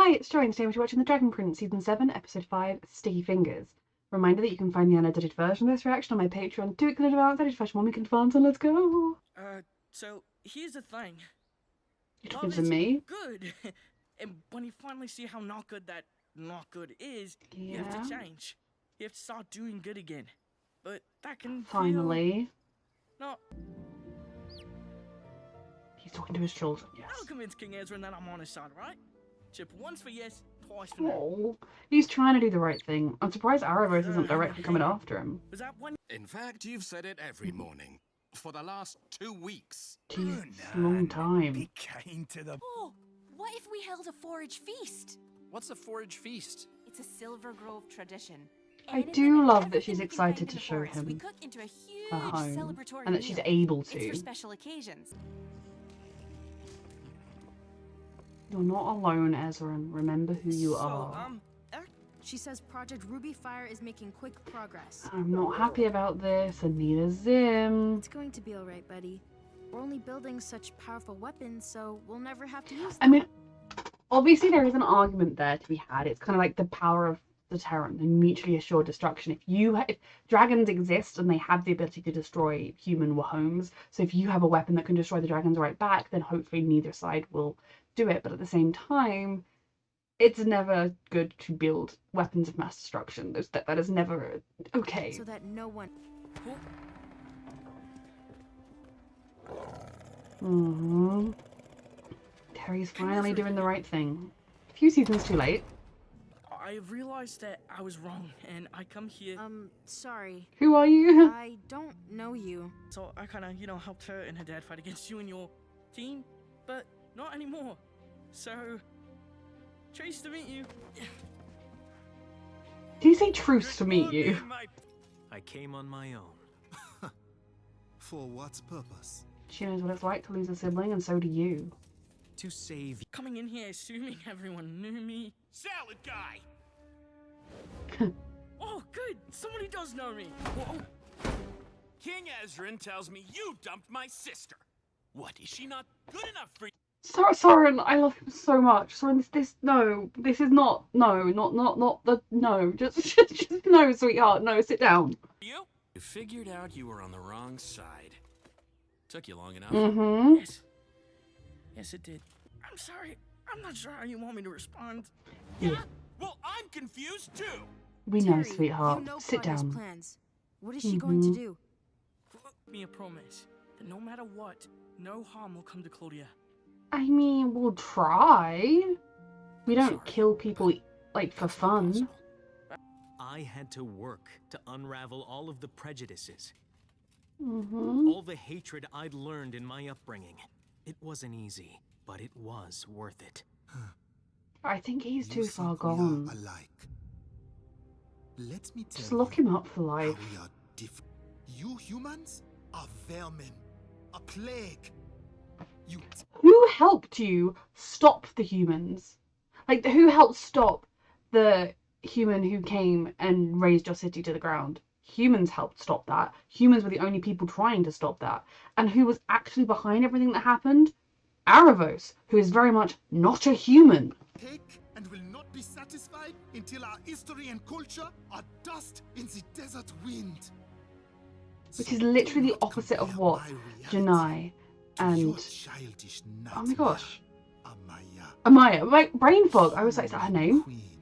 Hi, it's Joy, and today we're watching The Dragon Prince, Season 7, Episode 5, Sticky Fingers. Reminder that you can find the unedited version of this reaction on my Patreon. 2 weeks in advance, edited version 1 week in advance, and let's go! So here's the thing. You're talking to me? Good. And when you finally see how not good that not good is, you have to change. You have to start doing good again. But that can Finally. No. He's talking to his children, yes. I'll convince King Ezra that I'm on his side, right? Chip once for yes, twice for no. Oh, he's trying to do the right thing. I'm surprised Arrowverse isn't directly coming after him. Was that one? In fact, you've said it every morning. For the last 2 weeks. Jeez, long time. Be kind to the... Oh, what if we held a forage feast? What's a forage feast? It's a Silver Grove tradition. I do love that she's excited to show him her home, and that she's able to. It's for special occasions. You're not alone, Ezra. Remember who you are. She says Project Ruby Fire is making quick progress. I'm not happy about this, and neither Zim. It's going to be alright, buddy. We're only building such powerful weapons, so we'll never have to use them. I mean, obviously there is an argument there to be had. It's kind of like the power of deterrent and mutually assured destruction. If dragons exist and they have the ability to destroy human homes, so if you have a weapon that can destroy the dragons right back, then hopefully neither side will do it. But at the same time, it's never good to build weapons of mass destruction. That is never okay. So that no one... Terry's finally doing the right thing. A few seasons too late. I realized that I was wrong, and I come here... sorry. Who are you? I don't know you. So I kinda, helped her and her dad fight against you and your team, but not anymore. So... Trace to meet you. Did you say truce to meet you? I came on my own. For what purpose? She knows what it's like to lose a sibling, and so do you. To save you. Coming in here assuming everyone knew me. Salad guy! Oh, good! Somebody does know me! Whoa. King Ezrin tells me you dumped my sister. What, is she not good enough for you? Soren, I love him so much. Soren, this is not the, just, no, sweetheart, no, sit down. You figured out you were on the wrong side. Took you long enough. Mm-hmm. Yes, it did. I'm sorry. I'm not sure how you want me to respond. Yeah. Well, I'm confused too. We know, Terry, sweetheart. you know Sit Claudia's down. plans. What is she going to do? Me a promise that no matter what, no harm will come to Claudia. I mean, we'll try. We don't Sorry. kill people, like, for fun. I had to work to unravel all of the prejudices. Mm-hmm. All the hatred I'd learned in my upbringing. It wasn't easy, but it was worth it. I think he's too You far think we are gone. alike. Let me tell Just lock him up for you life. how we are different. You humans are vermin, a plague. You Who helped you stop the humans? Like, who helped stop the human who came and razed your city to the ground? Humans helped stop that. Humans were the only people trying to stop that. And who was actually behind everything that happened? Aravos, who is very much not a human. take and will not be satisfied until our history and culture are dust in the desert wind. Which is literally the opposite of what Janai and... Oh my gosh. Amaya. My brain fog. I was like, is that her name? Queen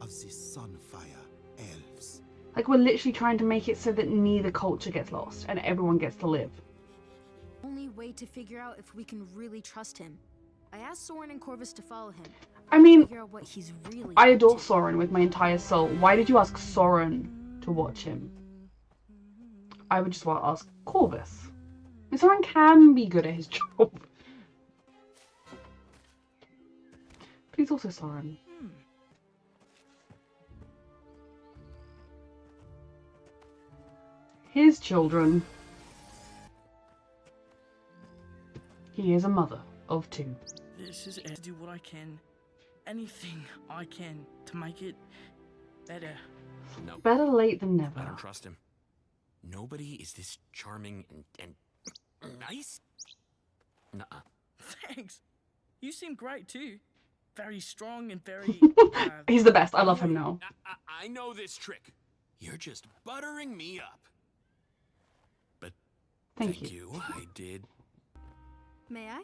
of the Sunfire Elves. Like, we're literally trying to make it so that neither culture gets lost and everyone gets to live. Only way to figure out if we can really trust him. I asked Soren and Corvus to follow him. I mean, Figure out what he's really I up adore to. Soren with my entire soul. Why did you ask Soren to watch him? I would just want to ask Corvus. And Soren can be good at his job. But he's also Soren. His children. He is a mother of 2. This is it. Do what I can, anything I can to make it better. No, Better late than I never. don't trust him. Nobody is this charming and nice. Nuh-uh. Thanks. You seem great too. very strong and very. He's the best. I love him Wait, now. I know this trick. You're just buttering me up. But Thank you. you. I did. May I?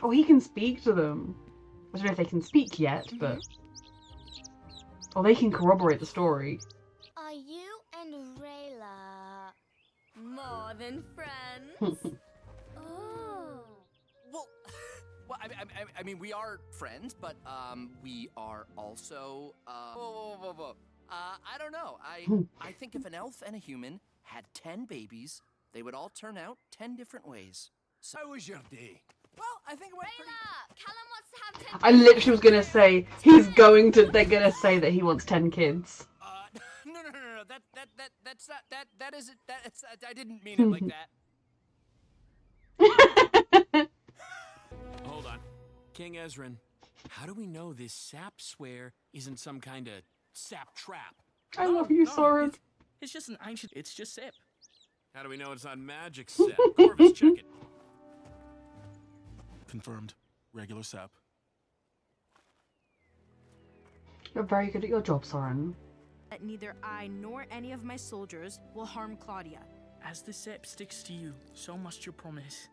Oh, he can speak to them. I don't know if they can speak yet, but... Or they can corroborate the story. Are you and Rayla more than friends? Oh. Well, I mean, we are friends, but we are also whoa. I don't know. I think if an elf and a human had 10 babies, they would all turn out 10 different ways. So, How was your day? well, I think it went pretty. Rayla, Callum wants to have 10 I literally was gonna say, they're gonna say that he wants 10 kids. No. That's not that isn't that's I didn't mean it like that. Hold on. King Ezrin, how do we know this sap swear isn't some kind of sap trap? I love you, No, Soren. It's just an ancient. It's just sip. How do we know it's not magic sap? Corvus, check it. Confirmed. Regular sap. You're very good at your job, Soren. That neither I nor any of my soldiers will harm Claudia. As the sip sticks to you, so must your promise.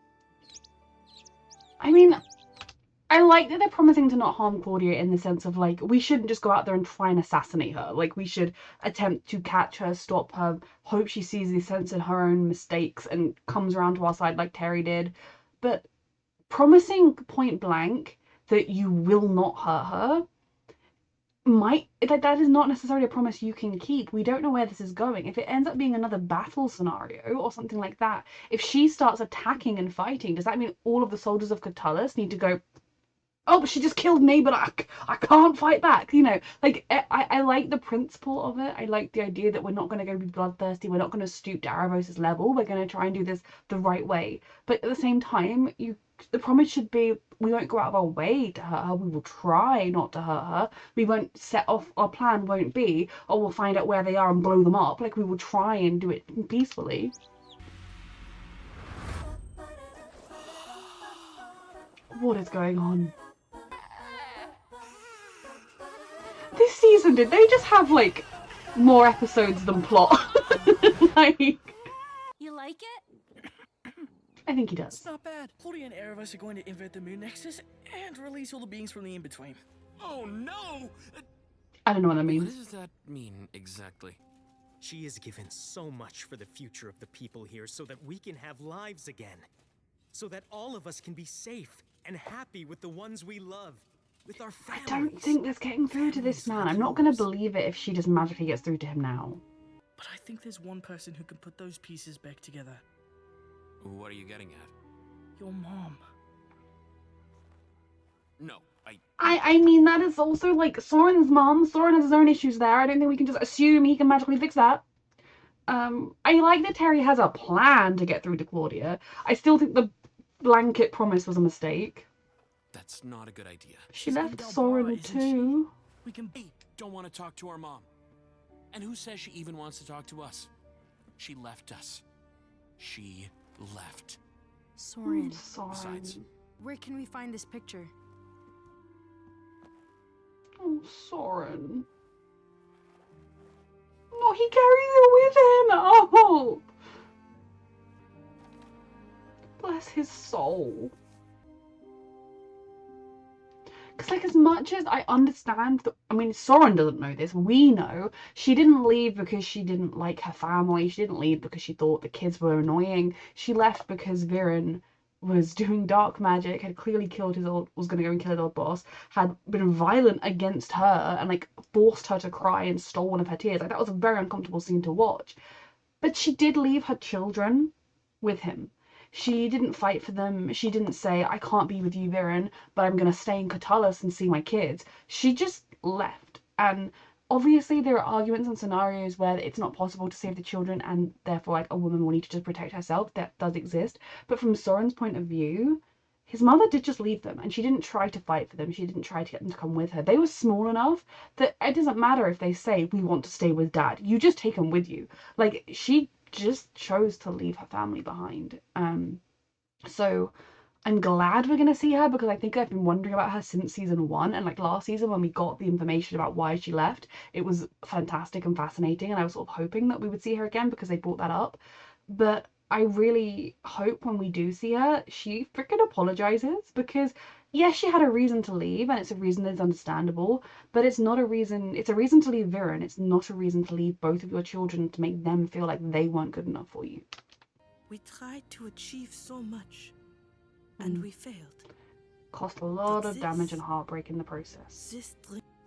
I mean, I like that they're promising to not harm Claudia in the sense of, like, we shouldn't just go out there and try and assassinate her. Like, we should attempt to catch her, stop her, hope she sees the sense in her own mistakes and comes around to our side like Terry did. But promising point blank that you will not hurt her that is not necessarily a promise you can keep. We don't know where this is going. If it ends up being another battle scenario or something like that, if she starts attacking and fighting, does that mean all of the soldiers of Catullus need to go, oh, but she just killed me, but I can't fight back? You know, like, I like the principle of it. I like the idea that we're not going to go be bloodthirsty. We're not going to stoop to Erebos' level. We're going to try and do this the right way. But at the same time, the promise should be, we won't go out of our way to hurt her. We will try not to hurt her. We won't set off, our plan won't be, oh, we'll find out where they are and blow them up. Like, we will try and do it peacefully. What is going on? This season, did they just have, like, more episodes than plot? Like, You like it? I think he does. It's not bad. Claudia and Erebus are going to invert the Moon Nexus and release all the beings from the in-between. Oh no! I don't know what that What means. does that mean exactly? She has given so much for the future of the people here so that we can have lives again. So that all of us can be safe and happy with the ones we love, with our I families. don't think that's getting through to this man. I'm not going to believe it if she just magically gets through to him now. But I think there's one person who can put those pieces back together. What are you getting at? Your mom. No, I mean, that is also, like, Soren's mom. Soren has his own issues there. I don't think we can just assume he can magically fix that. I like that Terry has a plan to get through to Claudia. I still think the blanket promise was a mistake. that's not a good idea. She She's left Del Soren Barra, isn't too. We can. We don't want to talk to our mom. And who says she even wants to talk to us? She left us. She left. Soren, Soren. Besides, where can we find this picture? Oh, Soren. No, he carries it with him. Oh, bless his soul. Because, like, as much as I understand that, I mean, Soren doesn't know this, we know, she didn't leave because she didn't like her family, she didn't leave because she thought the kids were annoying, she left because Viren was doing dark magic, had clearly killed was going to go and kill his old boss, had been violent against her and, like, forced her to cry and stole one of her tears. Like, that was a very uncomfortable scene to watch. But she did leave her children with him. She didn't fight for them. She didn't say, I can't be with you, Viren, but I'm going to stay in Catullus and see my kids. She just left. And obviously there are arguments and scenarios where it's not possible to save the children and therefore, like, a woman will need to just protect herself. That does exist. But from Soren's point of view, his mother did just leave them and she didn't try to fight for them. She didn't try to get them to come with her. They were small enough that it doesn't matter if they say, we want to stay with Dad. You just take them with you. Like, she just chose to leave her family behind. So I'm glad we're gonna see her, because I think I've been wondering about her since season 1, and like last season when we got the information about why she left, it was fantastic and fascinating, and I was sort of hoping that we would see her again because they brought that up. But I really hope when we do see her, she freaking apologizes, because yes, she had a reason to leave, and it's a reason that's understandable, but it's not a reason, it's a reason to leave Viren. It's not a reason to leave both of your children to make them feel like they weren't good enough for you. We tried to achieve so much, and we failed. Cost a lot of damage and heartbreak in the process.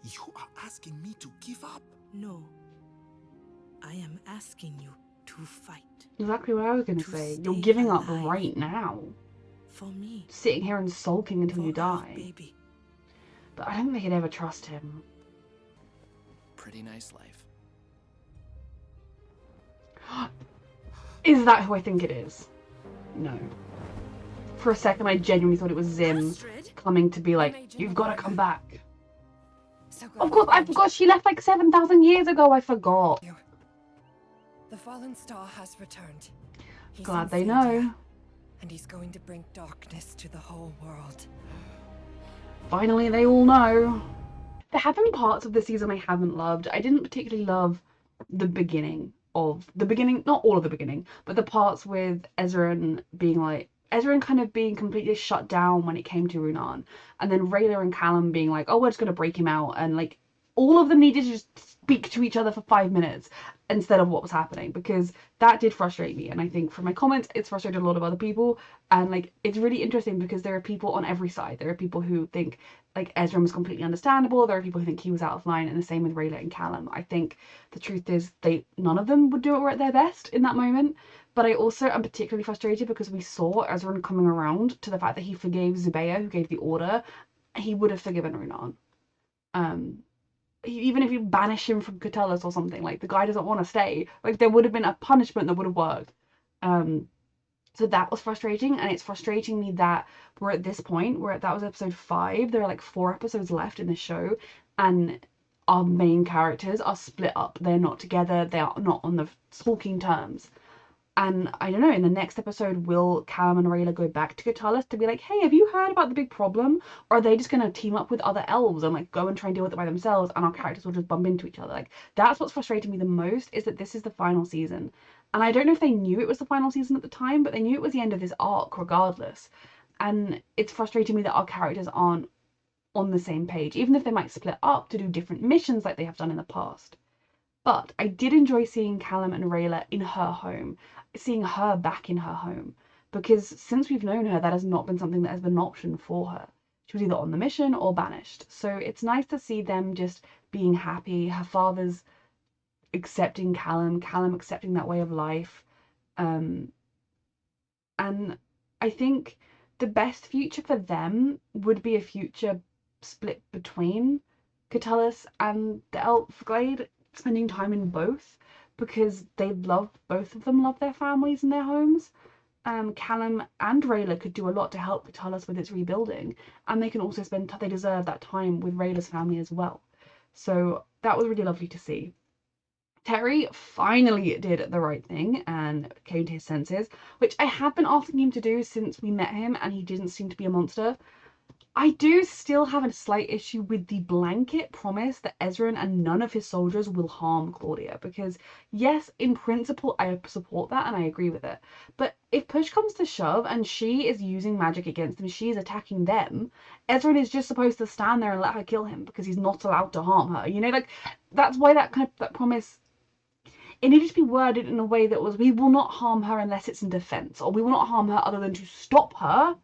You are asking me to give up? No. I am asking you to fight. Exactly what I was going to say. You're giving up right now. For me. Sitting here and sulking until you die. Baby. But I don't think I'd ever trust him. Pretty nice life. Is that who I think it is? No. For a second, I genuinely thought it was Zim coming to be like, you've got to come back. Of course, I forgot she left like 7,000 years ago. I forgot. The fallen star has returned. He's Glad they know. And he's going to bring darkness to the whole world. Finally, they all know. There have been parts of the season I haven't loved. I didn't particularly love the beginning, not all of the beginning, but the parts with Ezran being like, Ezran kind of being completely shut down when it came to Runan, and then Rayla and Callum being like, oh, we're just going to break him out, and like all of them needed to just speak to each other for 5 minutes instead of what was happening, because that did frustrate me, and I think from my comments it's frustrated a lot of other people. And like it's really interesting because there are people on every side. There are people who think like Ezra was completely understandable, there are people who think he was out of line, and the same with Rayla and Callum. I think the truth is none of them would do it at their best in that moment. But I also am particularly frustrated because we saw Ezra coming around to the fact that he forgave Zubeya, who gave the order. He would have forgiven Runan. Even if you banish him from Catullus or something, like the guy doesn't want to stay, like there would have been a punishment that would have worked. So that was frustrating, and it's frustrating me that we're at this point where that was episode 5. There are like 4 episodes left in the show, and our main characters are split up. They're not together. They are not on the talking terms. And I don't know, in the next episode, will Callum and Rayla go back to Catullus to be like, hey, have you heard about the big problem? Or are they just going to team up with other elves and like go and try and deal with it by themselves, and our characters will just bump into each other? Like, that's what's frustrating me the most, is that this is the final season. And I don't know if they knew it was the final season at the time, but they knew it was the end of this arc regardless. And it's frustrating me that our characters aren't on the same page, even if they might split up to do different missions like they have done in the past. But I did enjoy seeing Callum and Rayla in her home, seeing her back in her home, because since we've known her, that has not been something that has been an option for her. She was either on the mission or banished. So it's nice to see them just being happy. Her father's accepting Callum accepting that way of life. And I think the best future for them would be a future split between Catullus and the Elfglade, spending time in both, because both of them love their families and their homes. Callum and Rayla could do a lot to help Catullus with its rebuilding, and they can also they deserve that time with Rayla's family as well. So that was really lovely to see. Terry finally did the right thing and came to his senses, which I have been asking him to do since we met him, and he didn't seem to be a monster. I do still have a slight issue with the blanket promise that Ezran and none of his soldiers will harm Claudia, because yes, in principle I support that and I agree with it, but if push comes to shove and she is using magic against them, she's attacking them, Ezran is just supposed to stand there and let her kill him because he's not allowed to harm her, you know? Like, that's why that promise, it needed to be worded in a way that was, we will not harm her unless it's in defense, or we will not harm her other than to stop her,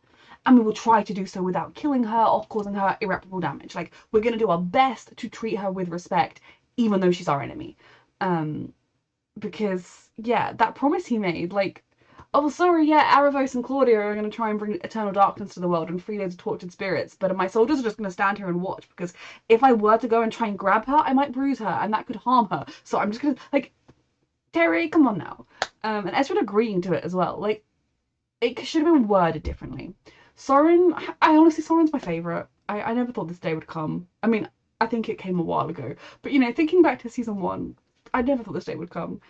and we will try to do so without killing her or causing her irreparable damage. Like, we're going to do our best to treat her with respect, even though she's our enemy. Because, yeah, that promise he made, like, oh, sorry, yeah, Aravos and Claudia are going to try and bring eternal darkness to the world and free those tortured spirits, but my soldiers are just going to stand here and watch, because if I were to go and try and grab her, I might bruise her, and that could harm her. So I'm just going to, like, Terry, come on now. And Ezra agreeing to it as well. Like, it should have been worded differently. Soren, Soren's my favourite. I never thought this day would come. I mean, I think it came a while ago. But, you know, thinking back to season 1, I never thought this day would come.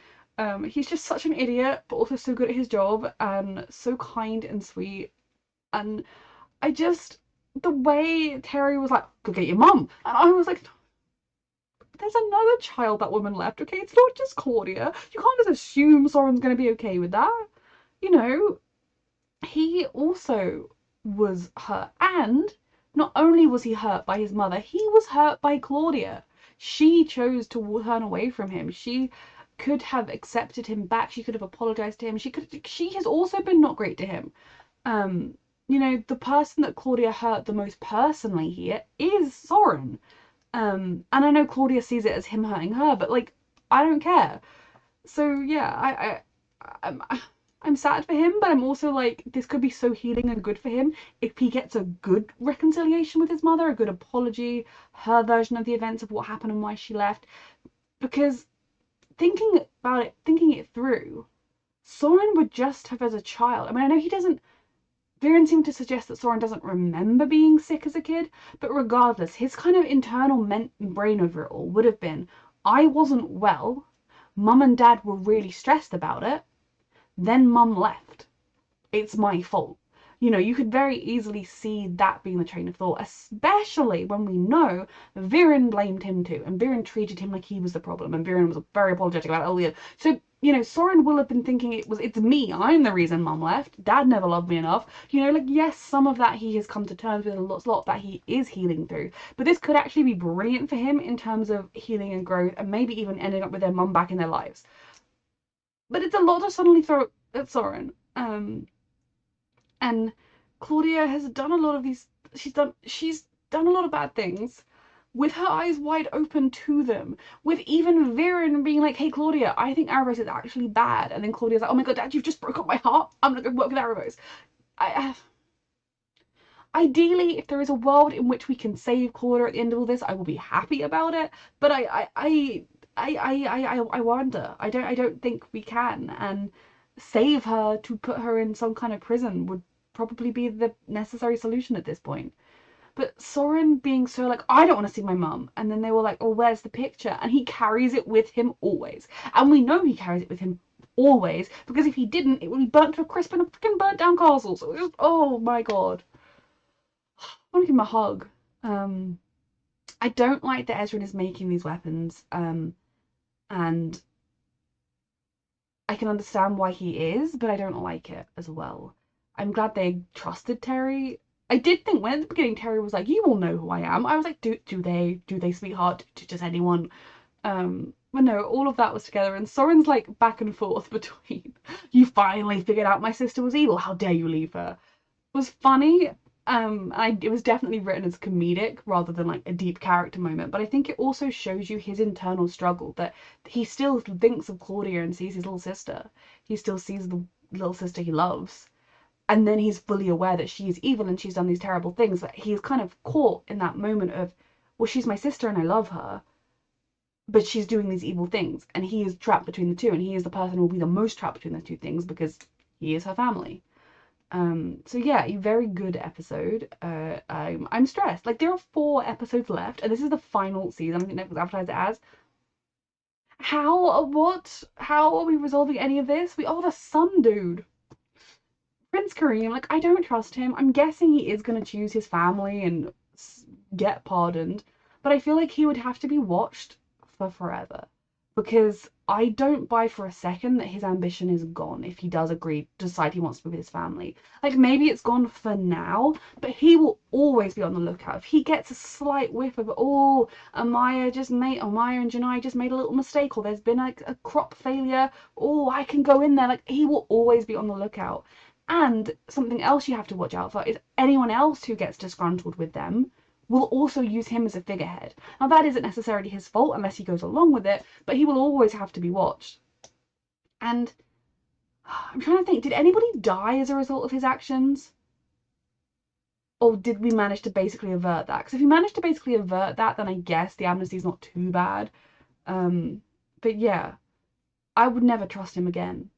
He's just such an idiot, but also so good at his job, and so kind and sweet. And I just, the way Terry was like, go get your mum. And I was like, there's another child that woman left, okay? It's not just Claudia. You can't just assume Soren's going to be okay with that. You know, he also was hurt. And not only was he hurt by his mother, he was hurt by Claudia. She chose to turn away from him. She could have accepted him back. She could have apologized to him. She has also been not great to him. You know, the person that Claudia hurt the most personally here is Soren. And I know Claudia sees it as him hurting her, but like, I don't care. So yeah, I'm sad for him, but I'm also like, this could be so healing and good for him if he gets a good reconciliation with his mother, a good apology, her version of the events of what happened and why she left. Because thinking about it, thinking it through, Soren would just have as a child. I mean, I know he doesn't. Viren seemed to suggest that Soren doesn't remember being sick as a kid, but regardless, his kind of internal brain over it all would have been, I wasn't well, Mum and Dad were really stressed about it, then Mum left. It's my fault. You know, you could very easily see that being the train of thought, especially when we know Viren blamed him too, and Viren treated him like he was the problem, and Viren was very apologetic about it earlier. So, you know, Soren will have been thinking it's me, I'm the reason Mum left, Dad never loved me enough. You know, like, yes, some of that he has come to terms with, a lot that he is healing through, but this could actually be brilliant for him in terms of healing and growth, and maybe even ending up with their mum back in their lives. But it's a lot to suddenly throw at Soren. And Claudia has done a lot of these. She's done a lot of bad things, with her eyes wide open to them. With even Viren being like, "Hey Claudia, I think Erebos is actually bad," and then Claudia's like, "Oh my god, Dad, you've just broke up my heart. I'm gonna go work with Erebos." Ideally, if there is a world in which we can save Claudia at the end of all this, I will be happy about it. But I wonder. I don't think we can, and save her to put her in some kind of prison would probably be the necessary solution at this point. But Soren being so like, I don't want to see my mum, and then they were like, oh, where's the picture? And he carries it with him always. And we know he carries it with him always, because if he didn't, it would be burnt to a crisp in a freaking burnt down castle. So it was just, oh my god. I want to give him a hug. I don't like that Ezran is making these weapons, and I can understand why he is, but I don't like it as well. I'm glad they trusted Terry. I did think when at the beginning Terry was like, "You will know who I am." I was like, "Do they, sweetheart? To just anyone?" But no, all of that was together, and Soren's like back and forth between, "You finally figured out my sister was evil. How dare you leave her?" It was funny. It was definitely written as comedic rather than like a deep character moment, but I think it also shows you his internal struggle, that he still thinks of Claudia and sees his little sister. He still sees the little sister he loves, and then he's fully aware that she is evil and she's done these terrible things, but he's kind of caught in that moment of, well, she's my sister and I love her, but she's doing these evil things, and he is trapped between the two, and he is the person who will be the most trapped between the two things because he is her family. So yeah, a very good episode. I'm stressed. Like, there are 4 episodes left, and this is the final season. I think Netflix advertised it as. How are we resolving any of this? The son dude. Prince Kareem, like, I don't trust him. I'm guessing he is going to choose his family and get pardoned, but I feel like he would have to be watched for forever, because I don't buy for a second that his ambition is gone if he does decide he wants to be with his family. Like, maybe it's gone for now, but he will always be on the lookout. If he gets a slight whiff of, oh, Amaya and Janai just made a little mistake, or there's been like a crop failure, oh, I can go in there, like, he will always be on the lookout. And something else you have to watch out for is anyone else who gets disgruntled with them will also use him as a figurehead. Now, that isn't necessarily his fault unless he goes along with it, but he will always have to be watched. And I'm trying to think, did anybody die as a result of his actions? Or did we manage to basically avert that? Because if we managed to basically avert that, then I guess the amnesty's not too bad. But yeah, I would never trust him again.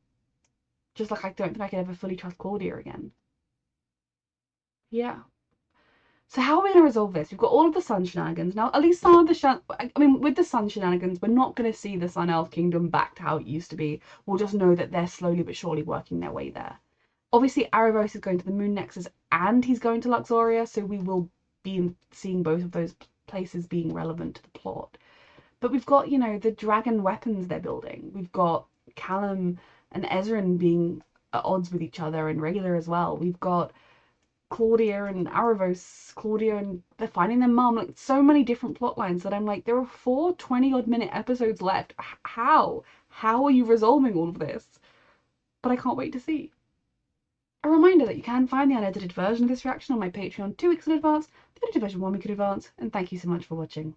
Just like I don't think I could ever fully trust Claudia again. Yeah. So how are we going to resolve this? We've got all of the sun shenanigans. Now, at least some of the with the sun shenanigans, we're not going to see the Sun Elf Kingdom back to how it used to be. We'll just know that they're slowly but surely working their way there. Obviously, Aravos is going to the Moon Nexus and he's going to Luxoria, so we will be seeing both of those places being relevant to the plot. But we've got, you know, the dragon weapons they're building. We've got Callum and Ezrin being at odds with each other and regular as well. We've got Claudia and Aravos, Claudia and they're finding their mum. Like, so many different plot lines that I'm like, there are 4 20-odd minute episodes left. How are you resolving all of this? But I can't wait to see. A reminder that you can find the unedited version of this reaction on my Patreon 2 weeks in advance, the edited version 1 week in advance, and thank you so much for watching.